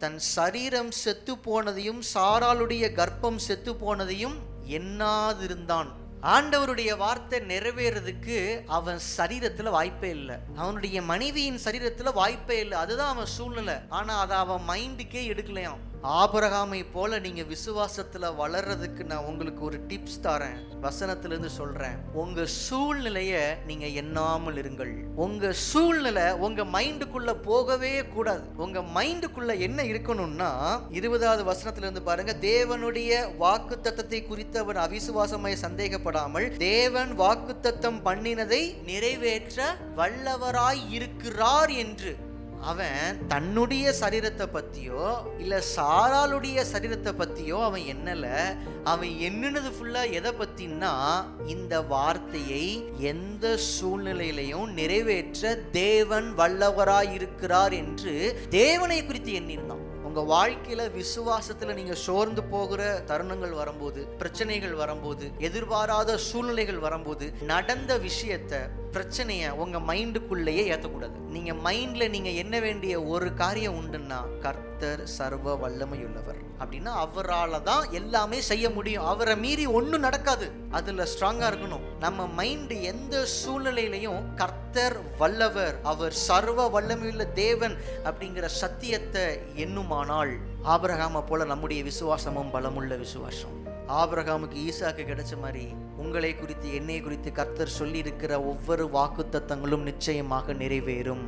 தன் சரீரம் செத்து போனதையும் சாராளுடைய கர்ப்பம் செத்து போனதையும் எண்ணாதிருந்தான். ஆண்டவருடைய வார்த்தை நிறைவேறதுக்கு அவன் சரீரத்துல வாய்ப்பே இல்லை, அவனுடைய மனைவியின் சரீரத்துல வாய்ப்பே இல்லை. அதுதான் அவன் சூழ்நிலை. ஆனா அதை அவன் மைண்டுக்கே எடுக்கலையாம். ஆபிரகாமை போல நீங்க விசுவாசத்துல வளர்றதுக்கு நான் உங்களுக்கு ஒரு டிப்ஸ் தரேன், வசனத்திலிருந்து சொல்றேன். உங்க சூழ்நிலைய நீங்க எண்ணாமல் இருங்கள். உங்க சூழ்நிலை உங்க மைண்டுக்குள்ள போகவே கூடாது. உங்க மைண்டுக்குள்ள என்ன இருக்கணும்னா 20வது வசனத்திலிருந்து பாருங்க. தேவனுடைய வாக்குத்தத்தத்தை குறித்து அவன் அவிசுவாசமாய் சந்தேகப்படாமல் தேவன் வாக்குத்தத்தம் பண்ணினதை நிறைவேற்ற வல்லவராய் இருக்கிறார் என்று. அவன் தன்னுடைய சரீரத்தை பத்தியோ இல்ல சாராளுடைய சரீரத்தை பத்தியோ அவன் எண்ணல. அவன் எண்ணினது ஃபுல்லா எதை பத்தின்னா, இந்த வார்த்தையை எந்த சூழ்நிலையிலையும் நிறைவேற்ற தேவன் வல்லவராய் இருக்கிறார் என்று தேவனை குறித்து எண்ணிருந்தான். உங்க வாழ்க்கையில விசுவாசத்துல நீங்க சோர்ந்து போகிற தருணங்கள் வரும்போது, பிரச்சனைகள் வரும்போது, எதிர்பாராத சூழ்நிலைகள் வரும்போது, நடந்த விஷயத்தை பிரச்சனைய உங்க மைண்டுக்குள்ளேயே ஏற்றக்கூடாது. நீங்க மைண்ட்ல நீங்க எண்ண வேண்டிய ஒரு காரியம் உண்டுன்னா, கர்த்தர் சர்வ வல்லமையுள்ளவர் அப்படின்னா அவரால் தான் எல்லாமே செய்ய முடியும். அவரை மீறி ஒன்றும் நடக்காது. அதுல ஸ்ட்ராங்கா இருக்கணும். நம்ம மைண்ட் எந்த சூழ்நிலையிலையும் கர்த்தர் வல்லவர், அவர் சர்வ வல்லமையுள்ள தேவன் அப்படிங்கிற சத்தியத்தை எண்ணுமானால், ஆபிரகாமை போல நம்முடைய விசுவாசமும் பலமுள்ள விசுவாசம். ஆபிரகாமுக்கு ஈசாக்கு கிடைச்ச மாதிரி உங்களை குறித்து என்னை குறித்து கர்த்தர் சொல்லி இருக்கிற ஒவ்வொரு வாக்குத்தத்தங்களும் நிச்சயமாக நிறைவேறும்.